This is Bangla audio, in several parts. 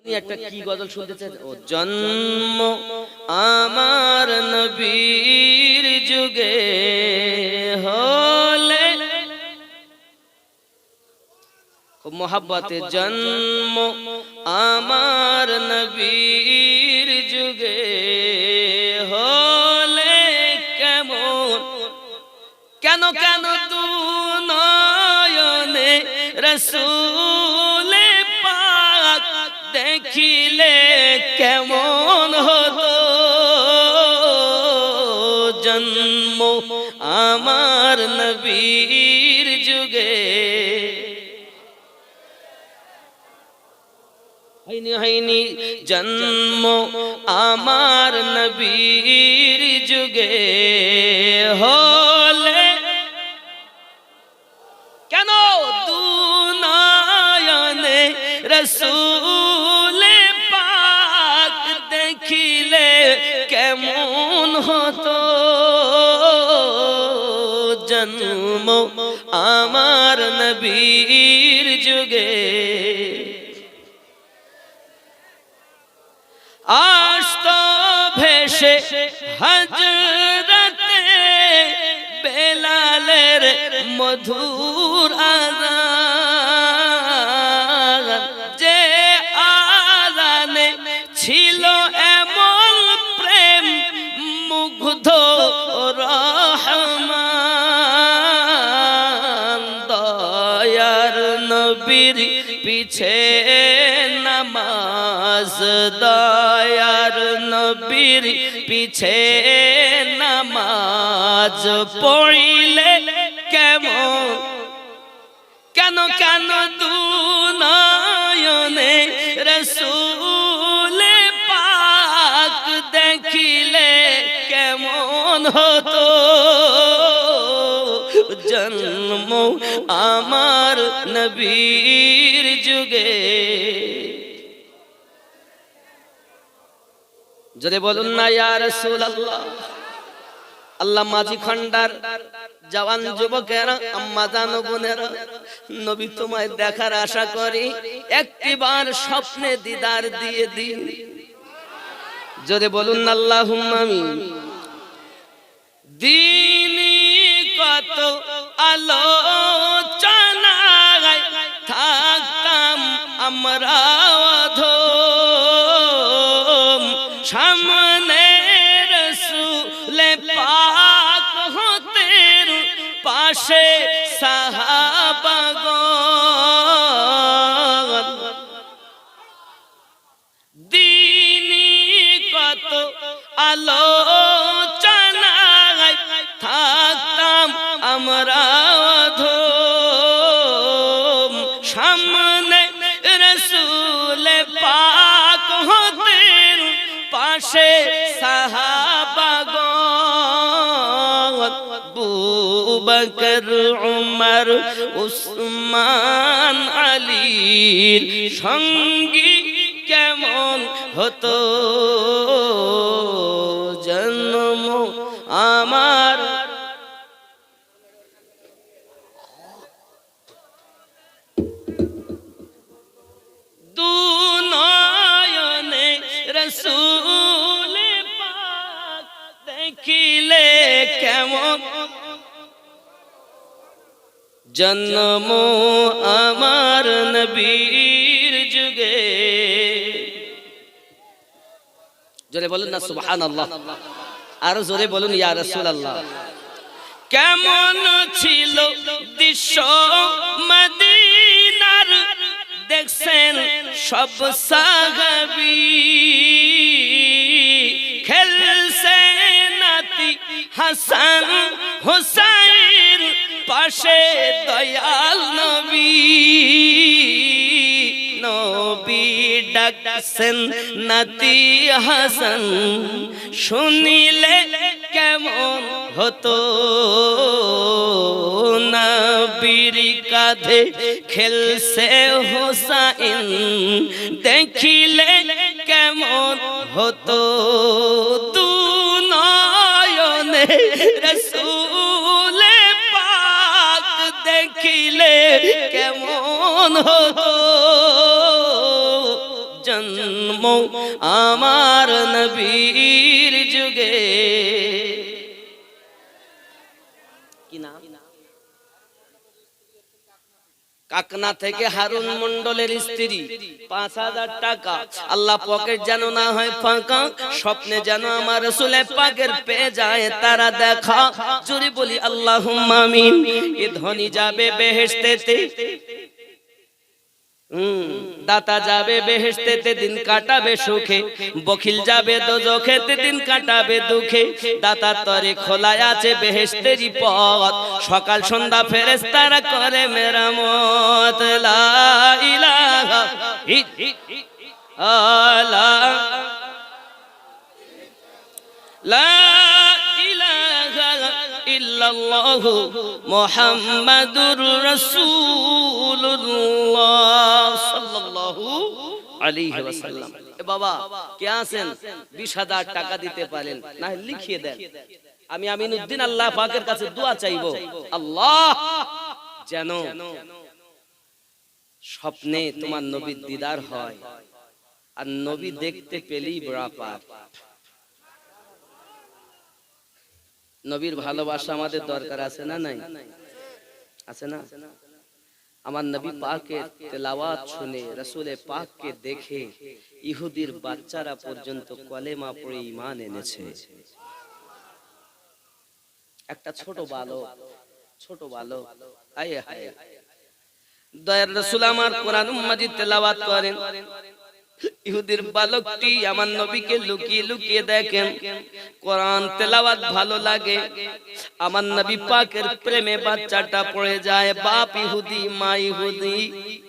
একটা কি গজল শুনতে চাই? ও জন্ম আমার নবীর যুগে হলে, খুব মোহাব্বতে, জন্ম আমার নবীর যুগে হলে কেমন, কেন কেন তু নয়নে রসূল পাক দেখিলে কেমন হতো, জন্ম আমার নবীর যুগে হয়নি, জন্ম আমার নবীর যুগে হলে কেন দু নয়নে রসূল পাক দেখিলে কেমন হতো, জন্ম আমার নবীর যুগে আসতো ভেসে হযরতে বেলালের মধুর আযান, যে আযানে ছিল এমন প্রেম মুগ্ধ রহমান, দয়ার নবীর পিছে নামাজ, দয়ার নবীর পিছে নামাজ পড়িলে কেমন, কেন কেন দু নয়নে রসূল পাক দেখিলে কেমন হতো, জন্ম আমার নবীর যুগে। যদি বলুন না ইয়া রাসূলুল্লাহ। আল্লাহ মাঝি খন্ডার জওয়ান যুবকেরা, আম্মা জান বোনেরা, নবী তোমায় দেখার আশা করি, একটিবার স্বপ্নে দিদার দিয়ে দিন। যদি বলুন না আল্লাহুম্মা আমিন। দিনী কত আলোচনায় থাকতাম আমরা অধম, সামনে রসূল পাক হতেন, পাশে সাহাবাগণ, দিনী কত আলোচনায় থাকতাম আমরা অধম, সামনে রসূল পাক হতেন, পাশে সাহাবাগণ, আবু বকর উমর উসমান আলীর সঙ্গী কেমন হতো, জন্ম আমার দু নয়নে রসূল পাক দেখিলে কেমন, জন্ম আমার নবীর যুগে। জোরে বলুন না সুবহানাল্লাহ, আর জোরে বলুন ইয়া রাসূলুল্লাহ। কেমন ছিল দৃশ্য মদিনার, দেখছেন সব সাহাবী, খেলছে নাতি হাসান হুসাইন, পাশে দয়াল নবী, নবী ডাকছেন নাতি হাসান, শুনিলে কেমন হতো, নবীর কাঁধে খেলছে হুসাইন, দেখিলে কেমন হতো, দু নয়নে রসূল পাক দেখিলে কেমন হতো, জন্ম আমার নবীর যুগে। কি নাম? কাকনা থেকে হারুন মন্ডলের স্ত্রী, ৫,০০০ টাকা। আল্লাহ পকেট যেন না হয় ফাঁকা, স্বপ্নে যেন আমার রাসূলের পাকের পেয়ে যায় তারা দেখা। জোরে বলি আল্লাহুম্মা আমিন। এ ধনী যাবে বেহেশতেতে, দাতা যাবে বেহেশতেতে, দিন কাটাবে সুখে। বখিল যাবে দোজখেতে, দিন কাটাবে দুঃখে। দাতার তরে খোলা আছে বেহেশতেরই পথ, সকাল সন্ধ্যা ফেরেশতারা করে মেরামত। লা ইলাহা ইল্লাল্লাহ, লা ইলাহা ইল্লাল্লাহু মুহাম্মাদুর রাসূলুল্লাহ সাল্লাল্লাহু আলাইহি ওয়াসাল্লাম। বাবা কে আছেন ২০,০০০ টাকা দিতে পারেন না লিখিয়ে দেন। আমি আমিনউদ্দিন আল্লাহ পাকের কাছে দোয়া চাইবো, আল্লাহ যেন স্বপ্নে তোমার নবীর দিদার হয়, আর নবী দেখতে পেলেই বড় পার। নবীর ভালোবাসা আমাদের দরকার আছে না নাই? আছে না? আমার নবী পাকের তেলাওয়াত শুনে, রাসূলের পাককে দেখে ইহুদির বাচ্চারা পর্যন্ত কলেমা পড়ে ঈমান এনেছে। একটা ছোট বালক আয় হায়, দয়ার রাসূল আমার কোরআন মাজিদ তেলাওয়াত করেন। ইহুদির বালকটি আমার নবীকে লুকিয়ে লুকিয়ে দেখেন, কোরআন তেলাওয়াত ভালো লাগে, আমার নবী পাকের প্রেমে বাচ্চাটা পড়ে যায়। বাপ ইহুদি, মা ইহুদি,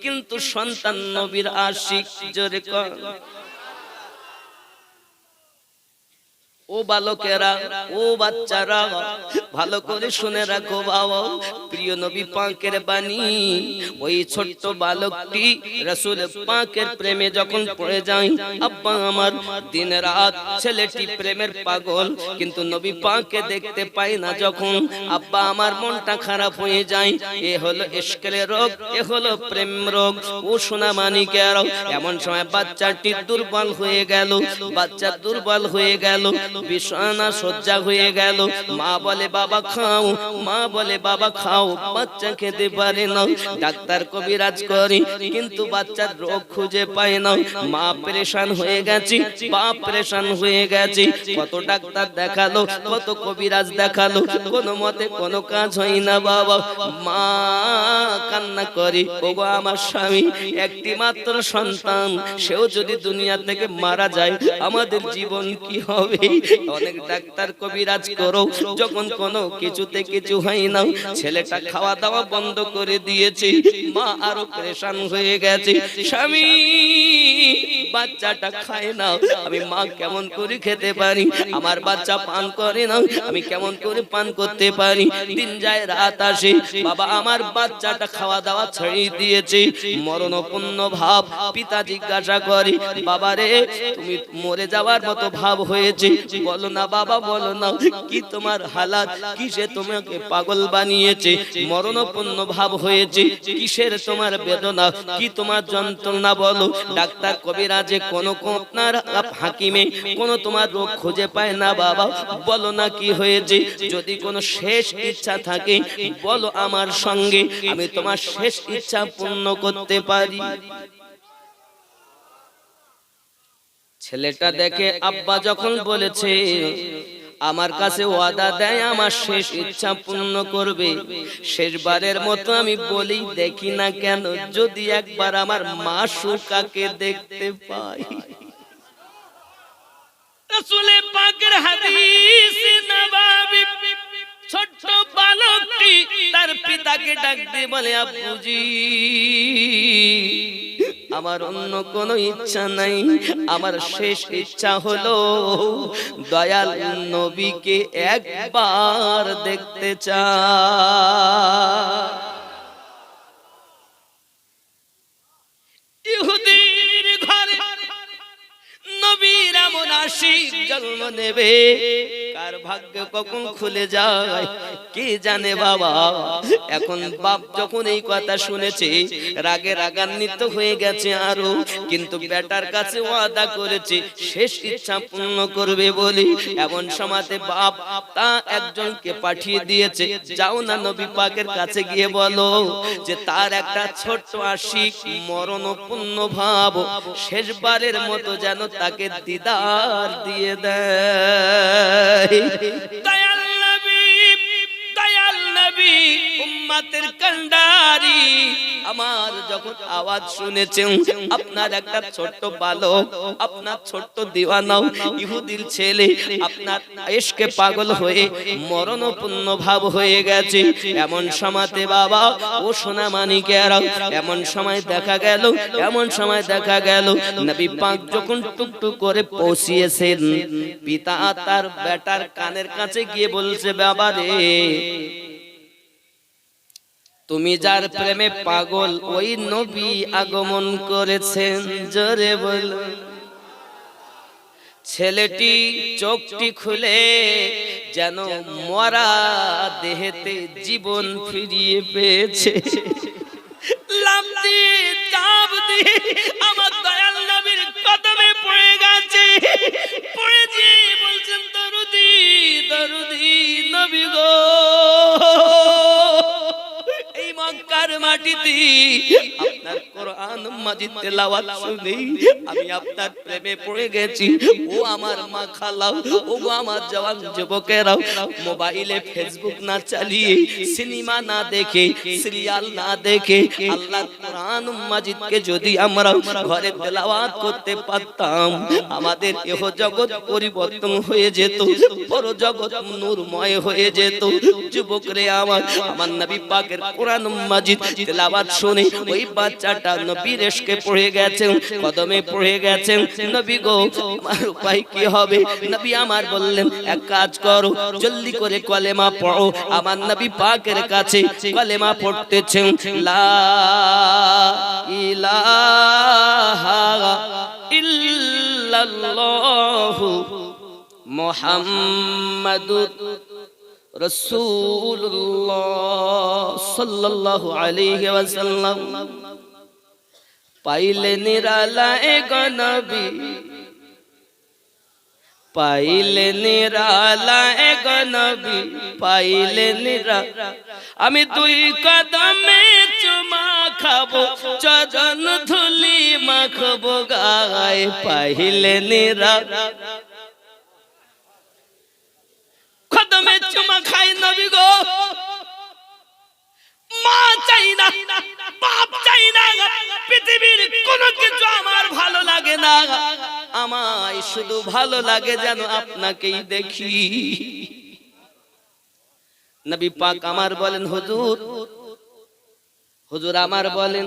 কিন্তু সন্তান নবীর আশিক। জোরে কর। ও বালকেরা, ও বাচ্চারা, ভালো করে শুনে রাখো বাবা, প্রিয় নবী পাকের বাণী। ওই ছোট্ট বালকটি রাসূল পাকের প্রেমে যখন পড়ে যায়, আব্বা আমার দিন রাত ছেলেটি প্রেমের পাগল, কিন্তু নবী পাককে দেখতে পায় না যখন, আব্বা আমার মনটা খারাপ হয়ে যায়। এ হলো ইশকের রোগ, এ হলো প্রেম রোগ। ও সোনা মানিকের, এমন সময় বাচ্চাটি দুর্বল হয়ে গেল, বাচ্চা দুর্বল হয়ে গেল, বিছানা সজ্জা হয়ে গেল। মা বলে বাবা খাও, মা বলে বাবা খাও, বাচ্চা খেতে পারে না। ডাক্তার কবিরাজ করে, কিন্তু বাচ্চার রোগ খুঁজে পায় না। মা পেরেশান হয়ে গেছে, বাপ পেরেশান হয়ে গেছে। কত ডাক্তার দেখালো, কত কবিরাজ দেখালো, কোনো মতে কোনো কাজ হয় না বাবা। মা কান্না করে, ওগো আমার স্বামী, একটি মাত্র সন্তান, সেও যদি দুনিয়া থেকে মারা যায়, আমাদের জীবন কি হবে? অনেক ডাক্তার কবিরাজ করো, যখন কোনো কিছুতে কিছু হয় না, ছেলেটা খাওয়া দাওয়া বন্ধ করে দিয়েছে। মা আরো পেরেশান হয়ে গেছে, স্বামী বাচ্চাটা খায় না, আমি মা কেমন করে খেতে পারি? আমার বাচ্চা পান করে না, আমি কেমন করে পান করতে পারি? দিন যায় রাত আসে, বাবা আমার বাচ্চাটা খাওয়া দাওয়া ছেড়ে দিয়েছে। মরণপূর্ণ ভাব। পিতা জিজ্ঞাসা করে, বাবা রে তুমি মরে যাওয়ার মতো ভাব হয়েছে, বলো না বাবা, বলো না, কি তোমার হালাত, কিসে তোমাকে পাগল বানিয়েছে? মরণপূর্ণ ভাব হয়েছে, কিসের তোমার বেদনা, কি তোমার যন্ত্রণা বলো? ডাক্তার কবিরাজে কোন আপনার হাকিমে কোন তোমার রোগ খুঁজে পায় না বাবা, বলো না কি হয়েছে? যদি কোনো শেষ ইচ্ছা থাকে বলো আমার সঙ্গে, আমি তোমার শেষ ইচ্ছা পূর্ণ করতে পারি। ছেলেটা দেখে আব্বা যখন বলেছে, আমার কাছে ওয়াদা দেয় আমার শেষ ইচ্ছা পূর্ণ করবে, শেষবারের মতো আমি বলি দেখি না কেন, যদি একবার আমার মাসুকাকে দেখতে পাই। রাসূলে পাকের হাদিস নববী। ছোট্ট বালকটি তার পিতাকে ডাক দিয়ে বলে, আব্বুজি আমার অন্য কোনো ইচ্ছা নাই, আমার শেষ ইচ্ছা হলো দয়াল নবীকে একবার দেখতে চাই। ইহুদির ঘরে নবীর এমন আশিক জন্ম নেবে, কার ভাগ্য কখন খুলে যায় কে জানে বাবা। এখন বাপ যখন এই কথা শুনেছে রাগে রাগান্বিত হয়ে গেছে আরো, কিন্তু বেটার কাছে ওয়াদা করেছে শেষ ইচ্ছা পূর্ণ করবে বলে। এমন সময়তে বাপ তা একজনকে পাঠিয়ে দিয়েছে, যাও না নবী পাকের কাছে গিয়ে বলো যে তার একটা ছোট্ট আশিক মরণপূর্ণ ভাব শেষবারের মতো যেন তাকে দিদার দিয়ে দেয়। দয়াল নবী উম্মতের কান্ডারি আমার যখন আওয়াজ শুনেছেন আপনার একটা ছোট্ট বালক, আপনার ছোট্ট দিওয়ানা ইহুদির ছেলে আপনার ইশকে পাগল হয়ে মরণপূর্ণ ভাব হয়ে গেছে, এমন সময়তে বাবা ও সোনা মানিকেরা এমন সময় দেখা গেল নবী পাক যখন টুকটুক করে পৌঁছিয়েছেন, পিতা তার বেটার কানের কাছে গিয়ে বলছে, বাবা রে তুমি যার প্রেমে পাগল ওই নবী আগমন করেছেন। জোরে বল। ছেলেটি চোখটি খুলে যেন মরা দেহেতে জীবন ফিরিয়ে পেয়েছে। লাফ দিয়ে চাপ দিয়ে আমার দয়াল নবীর কদমে পড়ে গেছে। পড়ে দিয়ে বলছেন, দরুদি দরুদি নবী গো, এই মক্কার মাটিতে আপনার কোরআন মাজিদ তেলাওয়াত শুনে আমি আপনার প্রেমে পড়ে গেছি। ও আমার মা খালাও, ও আমার জওয়ান যুবকেরাও, মোবাইলে ফেসবুক না চালিয়ে, সিনেমা না দেখে, সিরিয়াল না দেখে আল্লাহর কোরআন মাজিদকে যদি আমরা ঘরে তেলাওয়াত করতে পারতাম, আমাদের ইহ জগৎ পরিবর্তন হয়ে যেত, পর জগৎ নূরময় হয়ে যেত। যুবকরে আমার নবী পাকের কোরআন মাজিদ তেলাওয়াত শুনে ওই বাচ্চাটা নবীর ইশকে পড়ে গেছেন, কদমে পড়ে গেছেন। নবী গো আমার উপায় কি হবে? নবী আমার বললেন, এক কাজ করো, জলদি করে কলেমা পড়ো। আমার নবী পাকের কাছে কলেমা পড়তেছেন, লা ইলাহা ইল্লাল্লাহু মুহাম্মাদুর রাসূলুল্লাহ সাল্লাল্লাহু আলাইহি ওয়াসাল্লাম। পাইলে নিরালায়ে গো নবী, পাইলে নিরালায়ে গো নবী, পাইলে নিরা আমি দুই কদমে চুমা খাবো, চরণ ধুলি মাখবো গায়ে। পাইলে নিরা কদমে চুমা খাই নবী গো, মা চাই না, বাপ চাই না, পৃথিবীর কোনো কিছু আমার ভালো লাগে না, আমায় শুধু ভালো লাগে যেন আপনাকেই দেখি। নবী পাক আমার বলেন, হুজুর হুজুর আমার বলেন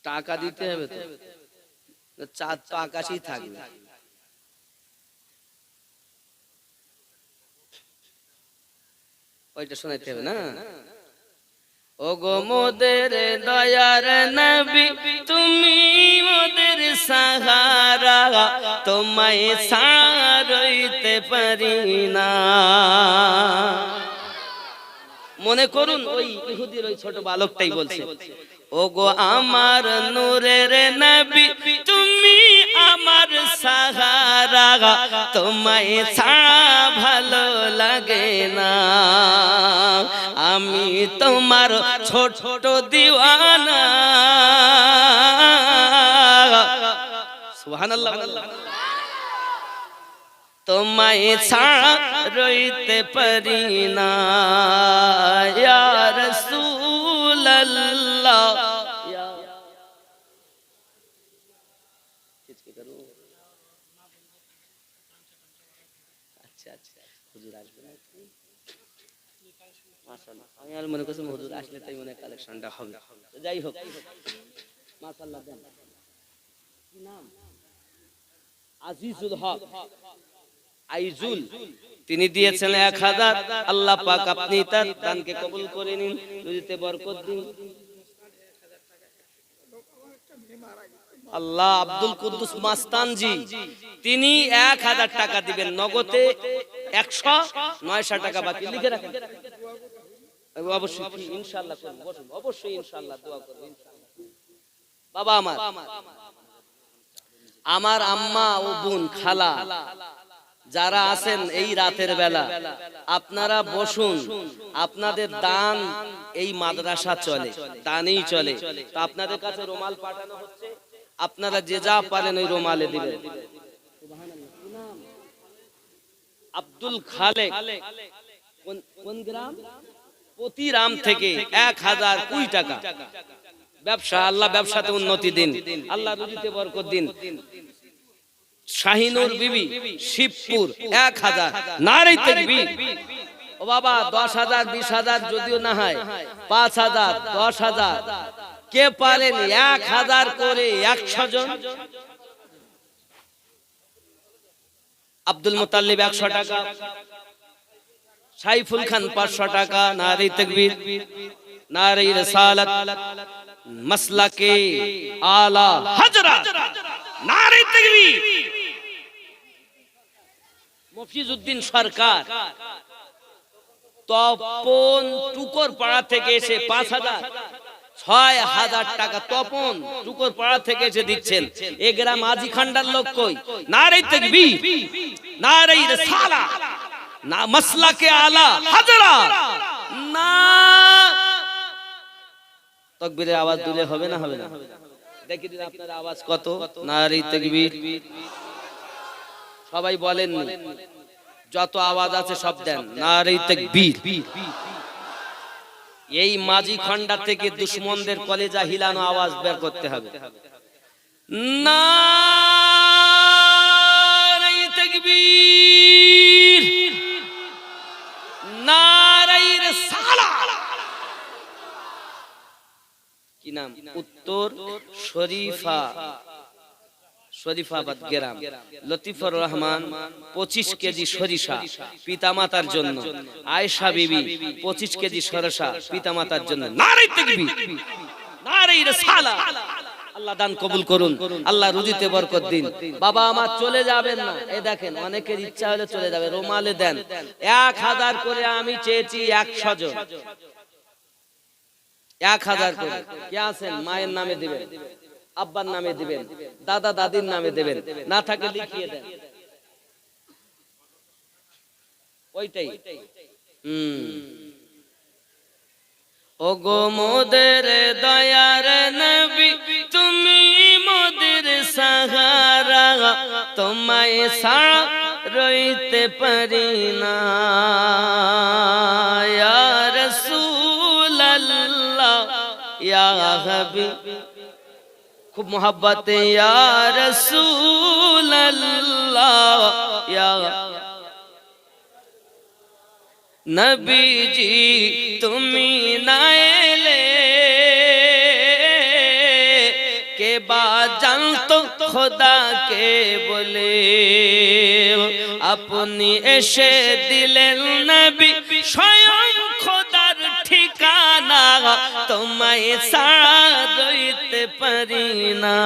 টাকা দিতে হবে তো, চাঁদ তো আকাশেই থাকবে। ওইটা শোনাইতে হবে না। ও গো মোদের দয়ার নবী, তুমি মোদের সাহারা, তোমায় ছাড়তে পারি না। মনে করুন ওই ইহুদির ওই ছোট বালকটাই বলছে, ও গো আমার নূরের নবী, তুমি আমার সাহারা, তোমায় ছাড়া ভালো লাগে না। আমি তোমার ছোট দিওয়ানা। সুবহানাল্লাহ। তোমায় ছাড়া রইতে পারি না ইয়া রাসূলুল্লাহ। আচ্ছা আচ্ছা, হুজুর আসবে না? মাশাআল্লাহ, আমি আর মনে করছি হুজুর আসলে তাই মনে কালেকশনটা হবে। যাই হোক, মাশাআল্লাহ। দেন কি নাম? আজিজুল হক আইজুল, তিনি দিয়েছেন 1000। আল্লাহ পাক আপনি তার দানকে কবুল করে নিন, রুজিতে বরকত দিন। আল্লাহ আব্দুল কুদ্দুস মাস্তানজি তিনি 1000 টাকা দিবেন নগদে, 100 টাকা বাকি লিখে রাখেন। অবশ্যই ইনশাআল্লাহ করব, বসুন, অবশ্যই ইনশাআল্লাহ দোয়া করব ইনশাআল্লাহ। বাবা আমার আম্মা ও বোন খালা যারা আছেন এই রাতের বেলা আপনারা বসুন, আপনাদের দান এই মাদ্রাসা চলে, দানেই চলে। তো আপনাদের কাছে রুমাল পাঠানো হচ্ছে, আপনারা যে যা পারেন ওই রুমালে দিবেন। আব্দুল খালেক কোন গ্রাম? প্রতি রাম থেকে 1020 টাকা ব্যবসা, আল্লাহ ব্যবসাতে উন্নতি দিন, আল্লাহ রুজিতে বরকত দিন। শাহিনুর বিবি শিবপুর 1000, নারে তাকবীর। ও বাবা 10,000 20,000 যদিও না হয় 5,000 10,000 কে পারেন 1000 করে 100 জন। আব্দুল মুতাল্লিব 100 টাকা, সাইফুল খান 500 টাকা, নারে তাকবীর, নারে রিসালাত, মাসলাকে আলা হযরত, নারে তাকবীর। মফিজউদ্দিন সরকার তপন টুকর পাড়া থেকে এসে 5,000 6,000 টাকা তপন টুকর পাড়া থেকে এসে দিচ্ছেন। এ গ্রাম আজি খান্ডার লোক কই? নারে তাকবীর, নারে রিসালাত, না মাসলাকে আলা হযরত, না তাকবীরের আওয়াজ দিলে হবে না? হবে না? দেখি দিন আপনার আওয়াজ কত। নারে তাকবীর, সবাই বলেন, যত আওয়াজ আছে সব দেন। নারে তাকবীর। এই মাঝি খন্ডা থেকে দুশমনদের কলেজা হিলানো আওয়াজ বের করতে হবে। নারে তাকবীর, নারে রিসালাত। কি নাম? উত্তর শরীফাবাদ গ্রাম। লতিফুর রহমান 25 কেজি সরিষা পিতামাতার জন্য, আয়েশা বিবি 25 কেজি সরিষা পিতামাতার জন্য। নারে তাকবীর, নারে রিসালাত। আল্লাহ দান কবুল করুন, আল্লাহ রুজিতে বরকত দিন। বাবা আমার চলে যাবেন না, এই দেখেন অনেকের ইচ্ছা হলে চলে যাবে, রুমালে দেন। 1000 করে আমি চেয়েছি 100 জন, 1000 করে। কে আছেন? মায়ের নামে দিবেন, আব্বার নামে দিবেন, দাদা দাদির নামে দিবেন, না থাকে লিখিয়ে দেন। ওইটাই। ওগো মোদের দয়ার নবী, তুমি মোদের সাহারা, তোমায় ছাড়া রইতে পারি না। ইয়া রাসূলুল্লাহ, ইয়া হাবিব, খুব মোহাব্বতে ইয়া রাসূলুল্লাহ, ইয়া নবীজি তুমি না এলে কে বা জানতো খোদা কে বলে। আপনি এসে দিলেন নবী স্বয়ং খোদার ঠিকানা, তোমায় ছাড়া রইতে পারি না।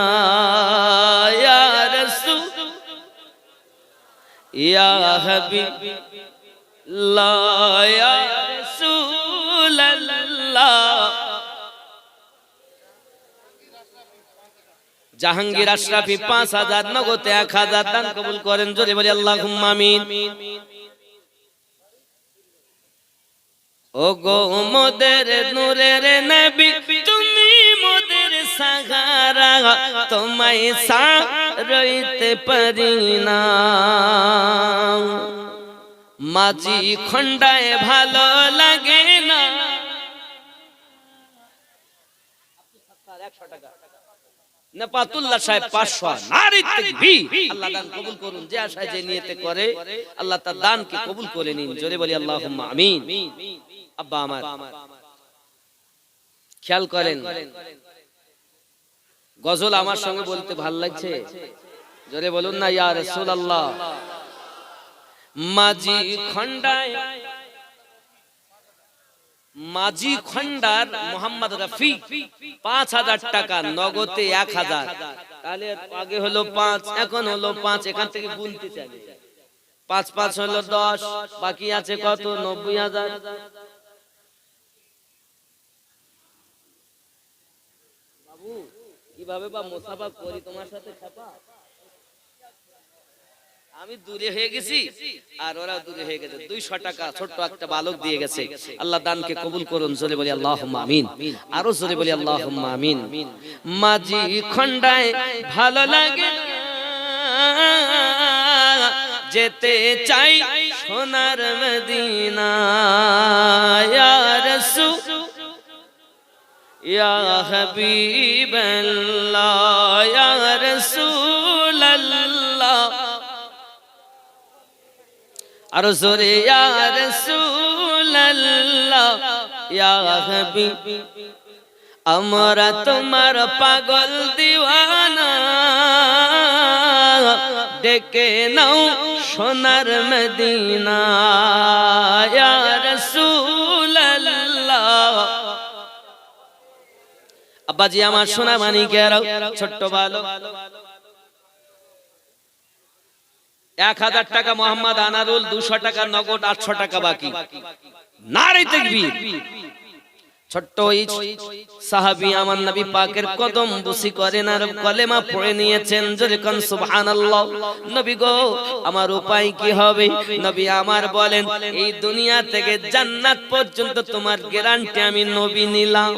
ইয়া রাসূল, ইয়া হাবিব, লা ইয়া রাসূলুল্লাহ। জাহাঙ্গীর আশরাফি 5000 নগদে 1000 দান কবুল করেন, জোরে বলি আল্লাহুম্মা আমিন। ওগো মোদের নূরের নবী, তুমি মোদের সাহারা, তোমায় ছাড়া রইতে পারি না। মাঝি খন্ডায় ভালো লাগে না। নেপাতুল্লাহ সাহেব 500, নারে তাকবীর। আল্লাহ দান কবুল করুন, যে আশায় যে নিয়তে করে আল্লাহ তার দানকে কবুল করে নিন, জোরে বলি আল্লাহুম্মা আমিন। আব্বা আমার খেয়াল করেন, গজল আমার সঙ্গে বলতে ভাল লাগছে, জোরে বলুন না ইয়া রাসূলুল্লাহ। মাঝি খন্ডায় মাঝি খন্ডার মোহাম্মদ রফি 5000 টাকা নগদে 1000, তাহলে আগে হলো 5 এখন হলো 5, এখান থেকে গুনতে চাই 5 5 হলো 10, বাকি আছে কত 90000। বাবু কিভাবে বা মুসাফা করি তোমার সাথে ছাপা, আমি দূরে হয়ে গেছি আর ওরা দূরে হয়ে গেছে। 200 টাকা ছোট্ট একটা বালক দিয়ে গেছে। আল্লাহ দানকে কবুল করুন, জোরে বলি আল্লাহুম্মা আমিন, আরো জোরে বলি আল্লাহুম্মা আমিন। মাঝি খন্ডায় ভালো লাগে যেতে চাই সোনার মদিনা, ইয়া রাসূল ইয়া হাবিবাল্লাহ ইয়া রাসূলাল্লাহ, আর জোরে ইয়া রাসূলাল্লাহ ইয়া হাবিব, আমরা তোমার পাগল দিওয়ানা, ডেকে নাও সোনার মদিনা, ইয়া রাসূলাল্লাহ। আব্বাজি আমার সোনা মানিকেরাও, ছোট্ট বালক 1000 টাকা মোহাম্মদ আনারুল, 200 টাকা নগদ, 800 টাকা বাকি। নারে তাকবীর। ছোট্ট সাহাবী আমার নবী পাকের কদম বুসি করেন আর কলেমা পড়ে নিয়েছেন, জোরে কোন সুবহানাল্লাহ। নবী গো আমার উপায় কি হবে? নবী আমার বলেন, এই দুনিয়া থেকে জান্নাত পর্যন্ত তোমার গ্যারান্টি আমি নবী নিলাম।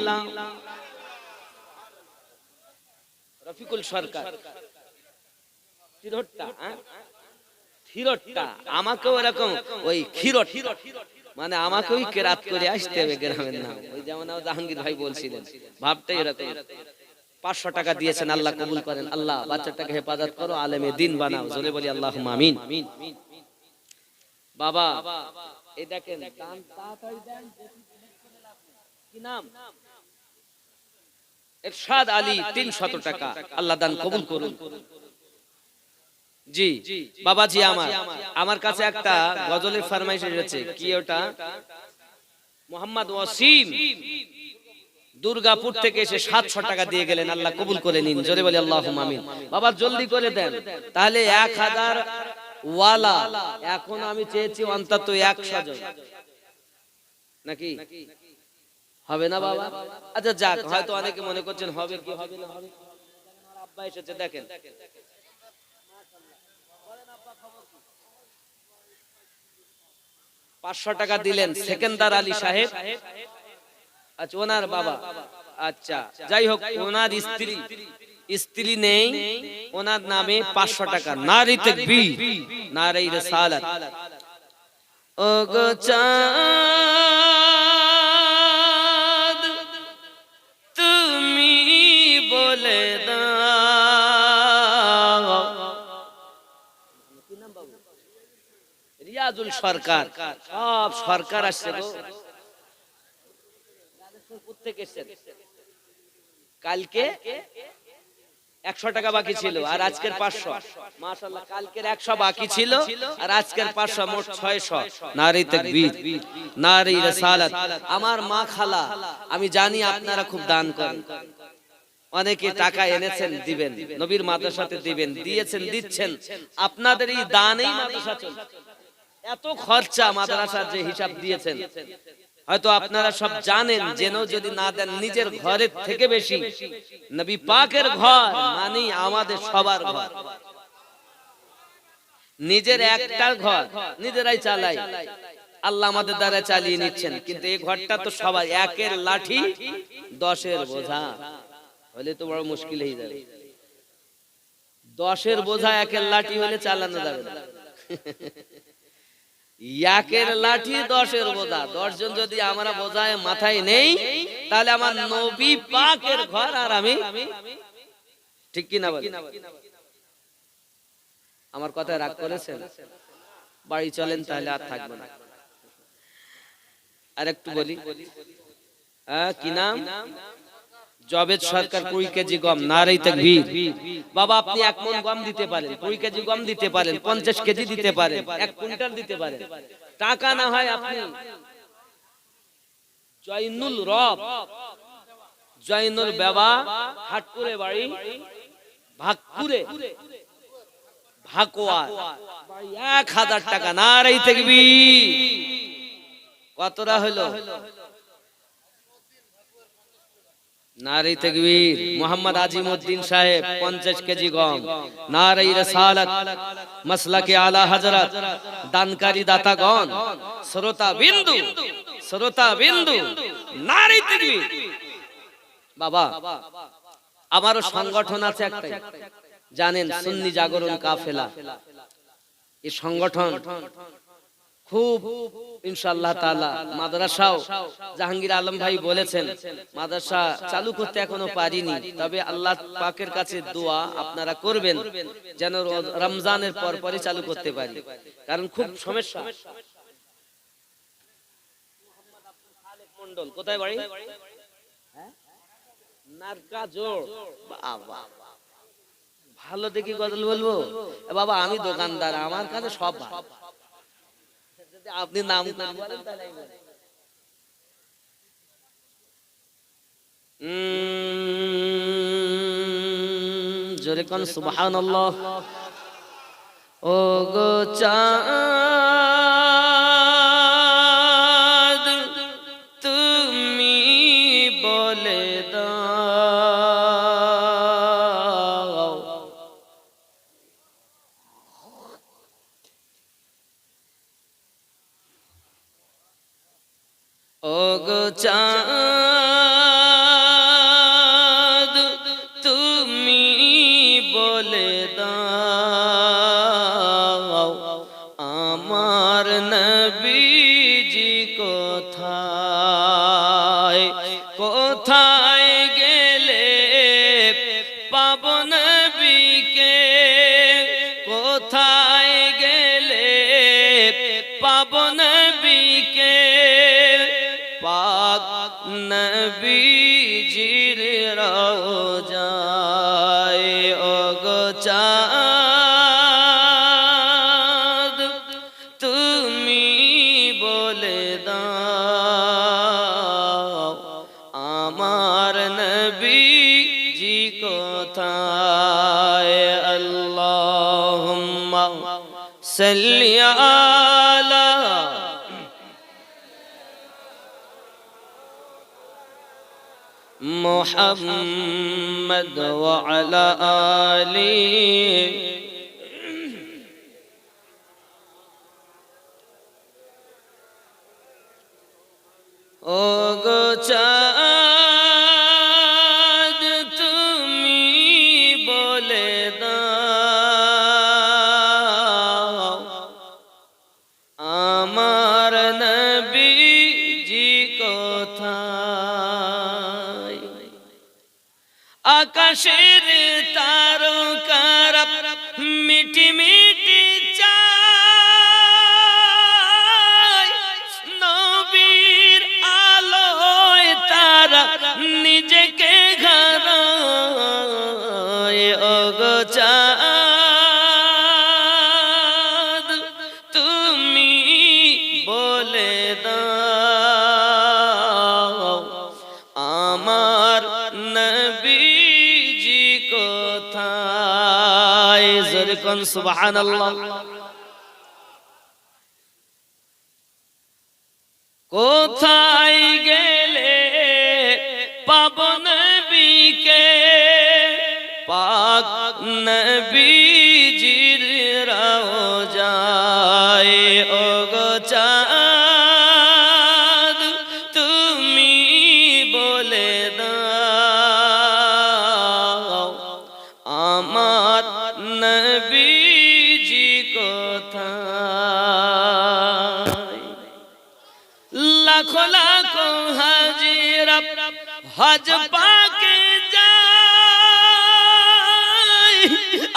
রফিকুল সরকার থিরটটা আমাকেও এরকম ওই খিরট মানে আমাকেও কেরাত করে আসতে হবে গ্রামের নাম, ওই যেমন জাহাঙ্গীর ভাই বলছিলেন, ভাবটাই এরকম। 500 টাকা দিয়েছেন, আল্লাহ কবুল করেন। আল্লাহ বাচ্চাটাকে হেফাজত করো, আলেমে দিন বানাও, জোরে বলি আল্লাহুম্মা আমিন। বাবা এই দেখেন দান তাড়াতাড়ি দেন, কি নাম? ইরশাদ আলী 300 টাকা, আল্লাহ দান কবুল করুন। জি বাবাজি আমার কাছে একটা গজলের ফরমাইশ এসেছে, কি ওটা? মোহাম্মদ ওয়াসিম দুর্গাপুর থেকে এসে 700 টাকা দিয়ে গেলেন, আল্লাহ কবুল করে নিন, জোরে বলি আল্লাহুম্মা আমিন। বাবা জলদি করে দেন, তাহলে 1000 ওয়ালা, এখন আমি চেয়েছি অন্তত 100 জন, নাকি হবে না বাবা? আচ্ছা যাক, হয়তো অনেকে মনে করছেন হবে কি হবে না হবে। আব্বা এসেছে দেখেন, 500 টাকা দিলেন সেকেন্দার আলী সাহেব। আচ্ছা ওনার বাবা, আচ্ছা যাই হোক, ওনার স্ত্রী নেই, ওনার নামে 500 টাকা। নারে তাকবীর, নারে রিসালাত। ও গো চাঁদ তুমি বলে দাও, রিয়াজুল সরকার, সব সরকার আসছে গো, কালকে 100 টাকা বাকি ছিল আর আজকের 500, মাশাআল্লাহ। কালকের 100 বাকি ছিল আর আজকের 500, মোট 600। নারে তাকবীর, নারে রিসালাত। আমার মা খালা, আমি জানি আপনারা খুব দান করেন, অনেকে টাকা এনেছেন দিবেন, নবীর মাদ্রাসাতে দিবেন, দিয়েছেন দিচ্ছেন, আপনাদের এই দানেই মাদ্রাসা চলছে। এত খরচা মাদ্রাসার যে হিসাব দিয়েছেন, হয়তো আপনারা সব জানেন, যেন যদি না দেন নিজের ঘরের থেকে বেশি। নবী পাকের ঘর মানে আমাদের সবার ঘর, নিজের একটা ঘর নিজেরাই চালাই, আল্লাহ আমাদের দ্বারা চালিয়ে নিচ্ছেন। কিন্তু এই ঘরটা তো সবাই, একের লাঠি 10-এর বোঝা হলে তো বড় মুশকিল হয়ে যাবে। 10-এর বোঝা একের লাঠি হলে চালানো যাবে না। একের লাঠি 10-এর বোঝা, 10 জন যদি আমরা বোঝায় মাথায় নেই, তাহলে আমার নবী পাকের ঘর আর আমি, ঠিক কি না বলেন? আমার কথায় রাগ করেছেন? বাড়ি চলেন, তাহলে আর থাকবে না। আর একটু বলি, কি নাম? জবেদ সরকার 20 কেজি গম। নারে তাকবীর। বাবা আপনি 1 মণ গম দিতে পারেন, 20 কেজি গম দিতে পারেন, 50 কেজি দিতে পারেন, 1 কুইন্টাল দিতে পারেন। টাকা না হয় আপনি জয়নুল রব, জয়নুল বাবা, হাটকুরে বাড়ি, ভাগপুরে, ভাকুয়া, 1000 টাকা। নারাই তাকবীর। কতটা হলো? নারাই তাকবীর। মোহাম্মদ আজিমউদ্দিন সাহেব 50 কেজি গম। নারাই রিসালাত, মাসলাকে আলা হযরত, দানকারী দাতাগণ, শ্রোতা বিন্দু, শ্রোতা বিন্দু, নারাই তাকবীর। বাবা, আমারও সংগঠন আছে একটা, জানেন, সুন্নি জাগরণ কাফেলা। এই সংগঠন খুব ইনশাআল্লাহ তাআলা, মাদ্রাসাও জাহাঙ্গীর আলম ভাই বলেছেন মাদ্রাসা চালু করতে এখনো পারিনি, তবে আল্লাহ পাকের কাছে দোয়া আপনারা করবেন যেন রমজানের পর পরই চালু করতে পারি, কারণ খুব সমস্যা। মন্ডল কোথায় বাড়ি? নারকা জোড়। বাবা, ভালো দেখি গজল বলবো। বাবা, আমি দোকানদার, আমার কাছে সব ভালো। আপনি নাম বলেন তাহলে জোরে কোন সুবহানাল্লাহ। ও গো চাঁদ তুমি বলে দাও, ও গো চাঁদ তুমি বলে দাও, আমার নবীজি কোথায়, কোথায় গেলে পাবো নবীকে, কোথায় গেলে পাবো নবীকে, পাক নবীজির রওজায়, ও গো চাঁদ তুমি বলে দাও, আমার নবীজি কোথায়। আল্লাহুম্মা সাল্লি আলা মুহাম্মদ ওয়া আলা আলিহি। ও গো চাঁদ তুমি বলে দাও, আমার নবীজি কোথায়। আকাশের তারকারা মিটি মিটি চায়, নবীর আলোয় তারা নিজেকে ঘাড়ায়, ও গো চাঁদ তুমি বলে দাও, আমার নবীজি কোথায়। জোরে কোন সুবহানাল্লাহ। কোথায় গেলে পাবো নবীকে, পাক নবীজির রওজায়, ও গো চাঁদ তুমি বলে দাও, আমার নবীজি কোথায়। লাখো লাখো হাজিরা হজ পাকে যায়,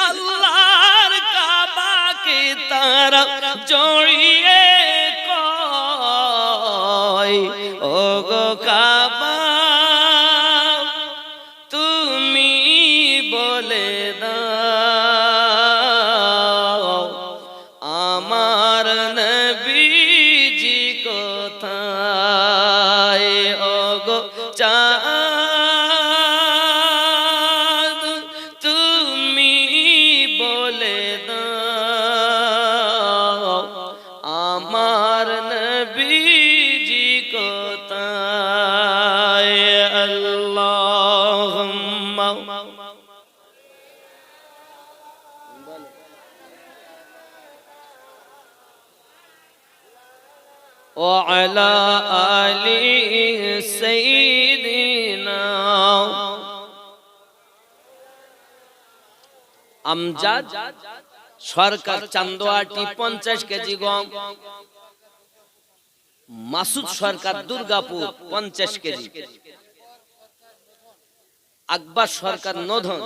আল্লাহর কাবাকে তারা জড়িয়ে কয়, ও গো কাবা তুমি বলে দাও, আমার নবীজি কোথায়। ও وعلى آل سيدنا আমজাদ সরকার চান্দোয়াটি 50 কেজি গম, মাসুদ সরকার দুর্গাপুর 50 কেজি, আকবর সরকার নধন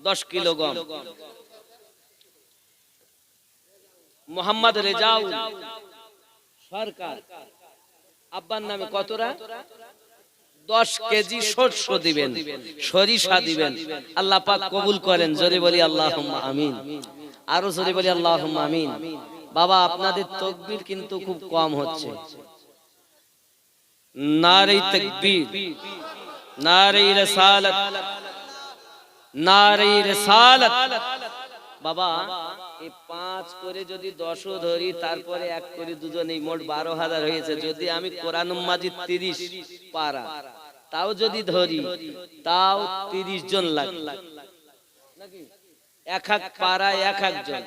10 কিলো গম, মোহাম্মদ রেজাউল সরকার আব্বার নামে কতরা 10 কেজি শস্য দিবেন, সরিষা দিবেন। আল্লাহ পাক কবুল করেন, জোরে বলি আল্লাহুম্মা আমিন, আরো জোরে বলি আল্লাহুম্মা আমিন। বাবা আপনাদের তাকবীর কিন্তু খুব কম হচ্ছে। নারে তাকবীর, নারে রিসালাত, নারে রিসালাত। বাবা এই 5 করে যদি 10 ধরি, তারপরে 1 করে দুজনেই মোট 12,000 হয়েছে। যদি আমি কোরআন মাজিদ 30 পারা তাও যদি ধরি, তাও 30 জন লাগে নাকি? এক এক পারা এক একজন,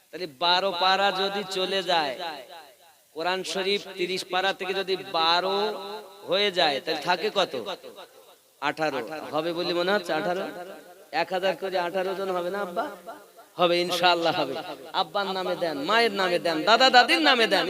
তাহলে 12 পারা যদি চলে যায়, কোরআন শরীফ 30 পারা থেকে যদি 12 হয়ে যায়, তাহলে থাকে কত? 18 হবে বলে মনে হচ্ছে। 18 1000 করে 18 জন হবে না আব্বা? হবে ইনশাআল্লাহ হবে। আব্বার নামে দেন, মায়ের নামে দেন, দাদা দাদির নামে দেন।